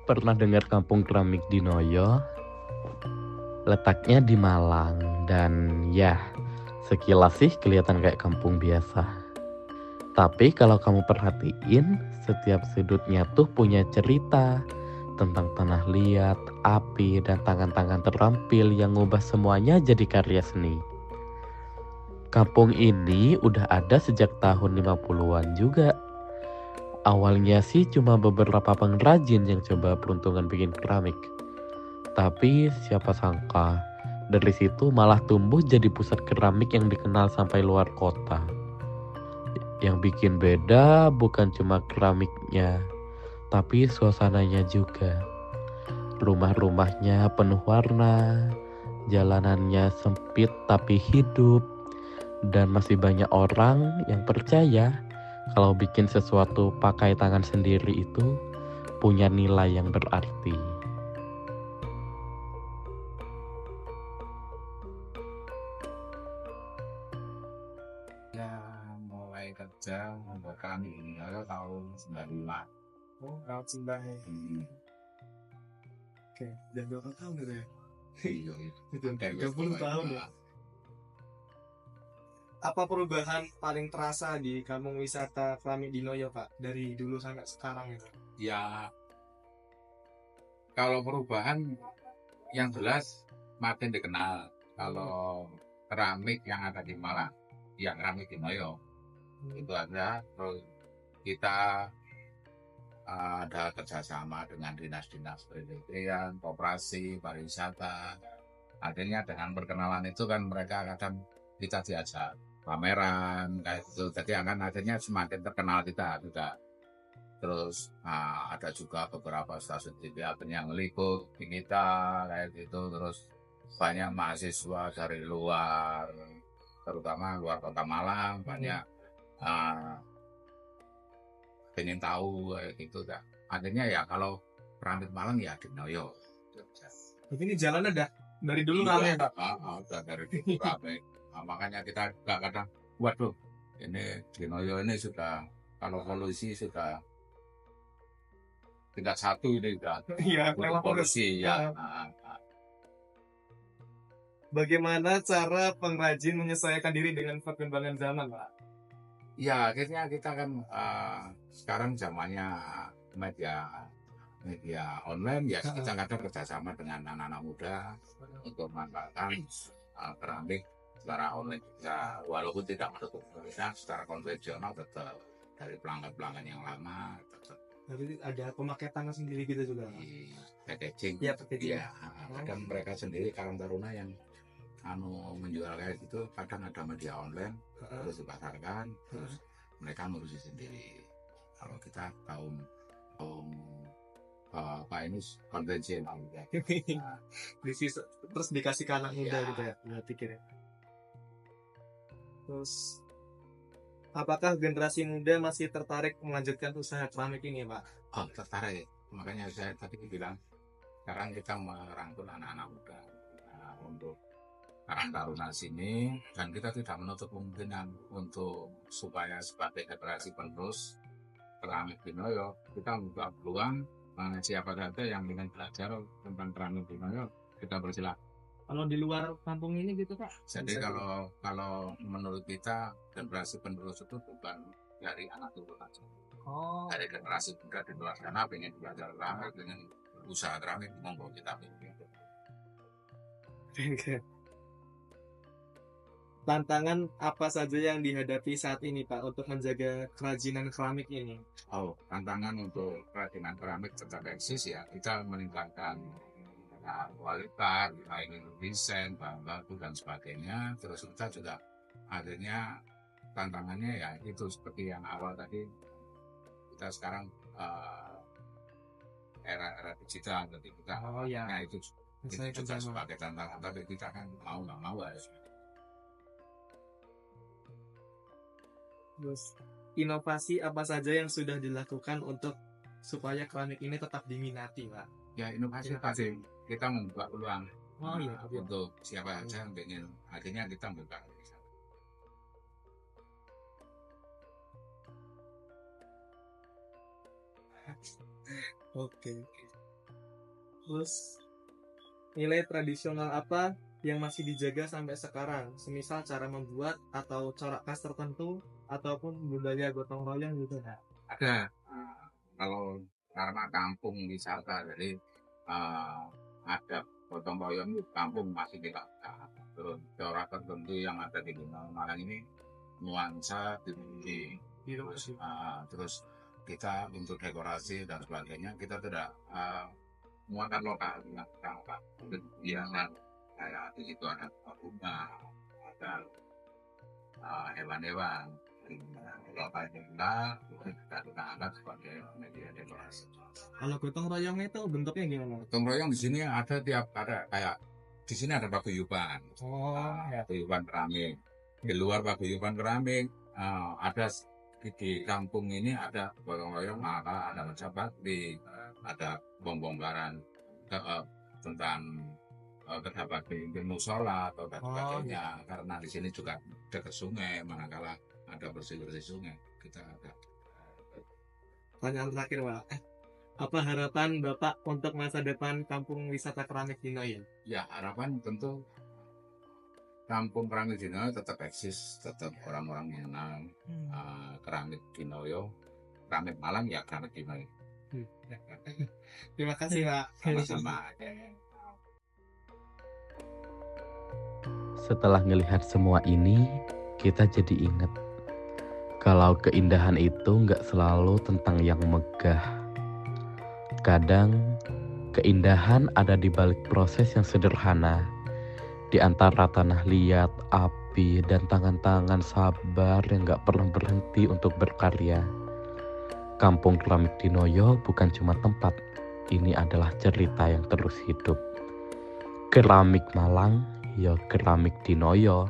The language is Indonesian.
pernah dengar Kampung Keramik di Noyo? Letaknya di Malang dan ya, sekilas sih kelihatan kayak kampung biasa. Tapi kalau kamu perhatiin, setiap sudutnya tuh punya cerita tentang tanah liat, api, dan tangan-tangan terampil yang ngubah semuanya jadi karya seni. Kampung ini udah ada sejak tahun 50-an juga. Awalnya sih cuma beberapa pengrajin yang coba peruntungan bikin keramik. Tapi siapa sangka dari situ malah tumbuh jadi pusat keramik yang dikenal sampai luar kota. Yang bikin beda bukan cuma keramiknya, tapi suasananya juga. Rumah-rumahnya penuh warna, jalanannya sempit tapi hidup, dan masih banyak orang yang percaya kalau bikin sesuatu pakai tangan sendiri itu punya nilai yang berarti. Ya, mulai kerja membuat ini ada tahun 95. Oh, rawat sembah ya. Hmm. Oke, dan berapa tahun gitu ya? Iya, Itu 30 tahun ya. Apa perubahan paling terasa di kampung wisata Keramik di Noyo, Pak? Dari dulu sampai sekarang itu. Ya, kalau perubahan yang jelas makin dikenal. Kalau keramik yang ada di Malang, yang keramik di Noyo, itu ada. Terus kita ada kerjasama dengan dinas-dinas pendidikan, koperasi, pariwisata. Akhirnya dengan perkenalan itu kan mereka kadang kita diajak pameran kayak gitu. Jadi akhirnya semakin terkenal kita juga. Terus ada juga beberapa stasiun TV yang meliput di kita kayak gitu. Terus banyak mahasiswa dari luar, terutama luar kota Malang, banyak pengen tahu kayak gitu. Akhirnya ya kalau keramik Malang ya di Noyo. Tapi ini jalan ada dari dulu rame, Pak. Udah dari dulu rame. Makanya kita nggak kadang, waduh, ini di Noyo ini sudah, kalau polusi sudah tingkat 1 ini udah Iya, untuk polusi ya. Bagaimana cara pengrajin menyesuaikan diri dengan perkembangan zaman, Pak? Ya akhirnya kita kan sekarang zamannya media media online ya, kita kadang kerjasama dengan anak-anak muda untuk memanfaatkan keramik secara online juga, walaupun tidak menutup kemungkinan secara konvensional tetap dari pelanggan-pelanggan yang lama tetap Tapi ada pemakai tangan sendiri gitu juga, Pak? di packaging. Iya, packaging. Ya, kadang mereka sendiri Karang Taruna yang menjual kayak gitu, kadang ada media online terus dipasarkan, terus mereka ngurusi sendiri. Kalau kita kaum kaum apa ini konvensional ya. Terus dikasih ke anak muda Iya. gitu ya, berarti kira. Terus apakah generasi muda masih tertarik melanjutkan usaha keramik ini, Pak? Oh, tertarik. Makanya saya tadi bilang sekarang kita merangkul anak-anak muda untuk Karang Taruna sini, dan kita tidak menutup kemungkinan untuk supaya sebagai generasi penerus keramik di Noyo, kita membuka peluang siapa saja yang ingin belajar tentang keramik di Noyo, kita bersilakan. Kalau di luar kampung ini gitu, Pak? Jadi kalau menurut kita generasi penerus itu bukan dari anak turun aja. Oh. Dari generasi muda di luar sana pengen belajar keramik, dengan usaha keramik, monggo kita pilih. Tantangan apa saja yang dihadapi saat ini, Pak, untuk menjaga kerajinan keramik ini? Oh, tantangan untuk kerajinan keramik tetap eksis ya. Kita meningkatkan kualitas, ingin desain, bahan baku dan sebagainya. Terus kita juga akhirnya tantangannya ya itu seperti yang awal tadi, kita sekarang era digital, jadi kita itu juga sebagai tantangan, tapi kita kan mau nggak mau harus. Terus inovasi apa saja yang sudah dilakukan untuk supaya keramik ini tetap diminati, Pak? Ya inovasi tadi kita membuka peluang untuk siapa saja yang ingin, akhirnya kita membuka. Oke. Terus nilai tradisional apa yang masih dijaga sampai sekarang? Semisal cara membuat atau corak khas tertentu ataupun budaya gotong royong gitu. Ada kalau karena kampung wisata, jadi ada gotong royong di kampung masih dilakukan. Terus corak tertentu yang ada di Malang ini nuansa tinggi. Terus kita untuk dekorasi dan sebagainya kita tidak muatan lokal, biasa kayak di situ ada bunga, ada hewan-hewan lokal kita angkat sebagai media dekorasi. Kalau gotong royong itu bentuknya gimana? Gotong royong di sini ada kayak di sini ada paguyuban, paguyuban keramik. Di luar paguyuban keramik ada di kampung ini ada gotong royong, ada macam bakti, ada bongkaran tentang terdapat di musola atau dan sebagainya. Karena di sini juga dekat sungai, manakala ada bersih sungai kita ada. Pertanyaan terakhir, Pak. Apa harapan Bapak untuk masa depan kampung wisata keramik di Noyo? Ya, harapan tentu kampung keramik di Noyo tetap eksis, tetap orang-orang mengenal keramik di Noyo, keramik Malang ya keramik di Noyo. Terima kasih, Pak. Sama-sama. Setelah melihat semua ini, kita jadi ingat kalau keindahan itu nggak selalu tentang yang megah. Kadang keindahan ada di balik proses yang sederhana, di antara tanah liat, api, dan tangan-tangan sabar yang nggak pernah berhenti untuk berkarya. Kampung Keramik di Noyo bukan cuma tempat, ini adalah cerita yang terus hidup. Keramik Malang, ya keramik di Noyo.